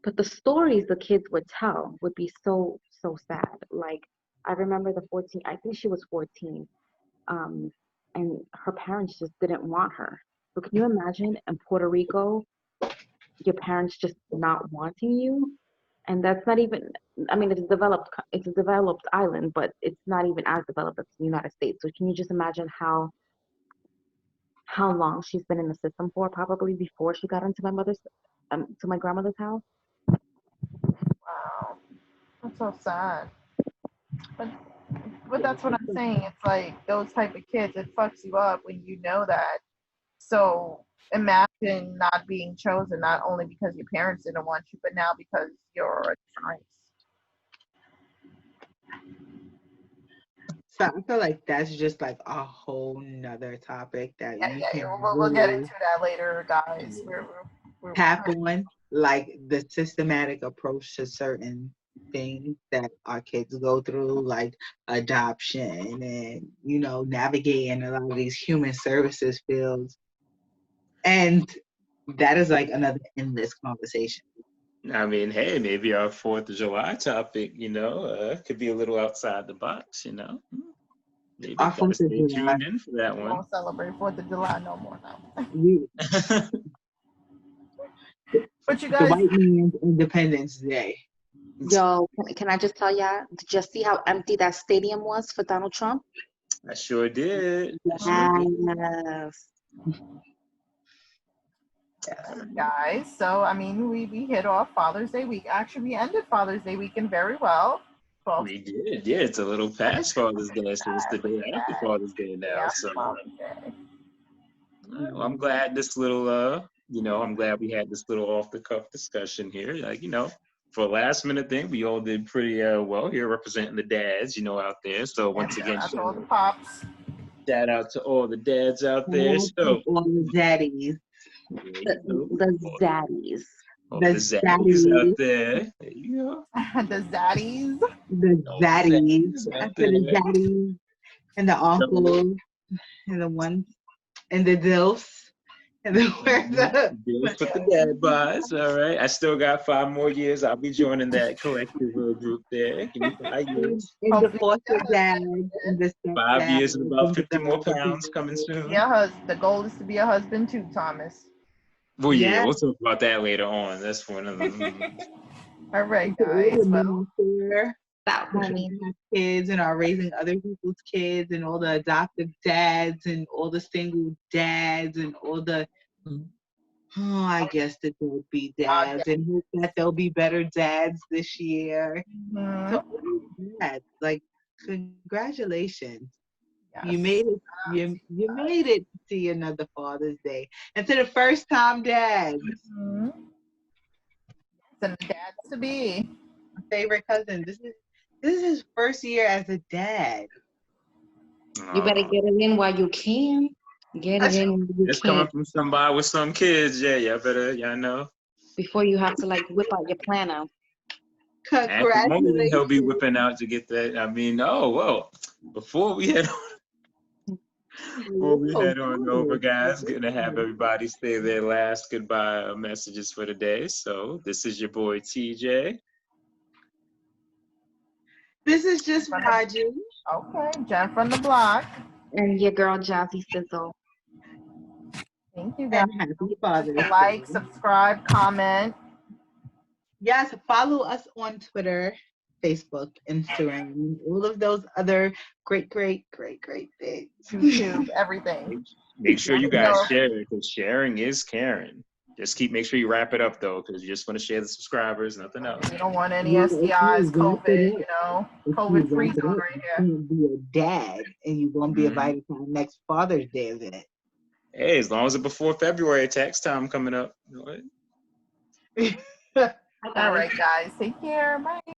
but the stories the kids would tell would be so sad. Like I remember the 14. I think she was 14, um, and her parents just didn't want her. So can you imagine in Puerto Rico, your parents just not wanting you? And that's not even. I mean, it's developed. It's a developed island, but it's not even as developed as the United States. So can you just imagine how long she's been in the system for? Probably before she got into to my grandmother's house. Wow, that's so sad. But that's what I'm saying. It's like those type of kids. It fucks you up when you know that. So imagine not being chosen, not only because your parents didn't want you, but now because you're a different race. So I feel like that's just like a whole nother topic that Yeah, we yeah, can we'll get really into that later, guys. We're tap on. like the systematic approach to certain things that our kids go through, like adoption and, you know, navigating a lot of these human services fields. And that is like another endless conversation. I mean, hey, maybe our 4th of July topic, could be a little outside the box, Maybe Our gotta 4th of stay July, tuned in for that We one. won't celebrate 4th of July no more now. we, But you the guys, white man's Independence Day. Yo, can I just tell y'all, did you see how empty that stadium was for Donald Trump? I sure did. I sure did. Yes. guys, so I mean, we hit off Father's Day week. Actually, we ended Father's Day weekend very well. 12 We did. Yeah, it's a little past Father's Day, so it's the day after Father's Day now. So Father's Day. well, I'm glad this little, I'm glad we had this little off the cuff discussion here. Like, for a last minute thing, we all did pretty well here representing the dads, out there. So once again, Shout out to all the pops. shout out to all the dads out there. So All the daddies. The daddies. All The the zaddies out zaddies. there. There you go. The zaddies. The All the zaddies. zaddies out After the there. zaddies and the uncles and the ones and the dilfs and the Deals with the dad bods. All right. I still got 5 more years. I'll be joining that collective group there. Give me 5 years. and the foster dads and the 5 stepdads years and about and 50 more the pounds people. coming soon. Yeah, the goal is to be a husband too, Thomas. Well, yeah, Yeah. we'll talk about that later on. That's for another. All right, To all guys. the Well, men out there That who homie. have kids and are raising other people's kids, and all the adoptive dads and all the single dads and all the I guess that there'll be dads, and hope that there'll be better dads this year. mhm, So all these dads, like, congratulations. yes. You made it. You made it to see another Father's Day, and to the first time dads. Mhm. And the dads to be. My favorite cousin. This is his first year as a dad. You better get it in while you can. Get it in while you It's can coming from somebody with some kids. Yeah, y'all know. before you have to like whip out your planner. Acrimony he'll be Congratulations. whipping out to get that. I mean, oh well. Before we head on over, guys, gonna have everybody say their last goodbye messages for the day. So this is your boy TJ. This is just Raji. Okay, Jen from the block. And your girl Jazzy Sizzle. Thank you, guys. And happy Father's Day. Like, subscribe, comment. Yes, follow us on Twitter, Facebook, Instagram, all of those other great things. YouTube, everything. Make sure you Let me guys know. share it because sharing is caring. Just make sure you wrap it up though, because you just want to share the subscribers, nothing else. We don't want any Yeah, STIs, if you wrap COVID, it up- you know, if COVID you free wrap it zone up, right you here. can't be a dad, and you won't be Mhm. invited to our next Father's Day event. Hey, as long as it's before February, tax time coming up. All right, guys, take care. Bye.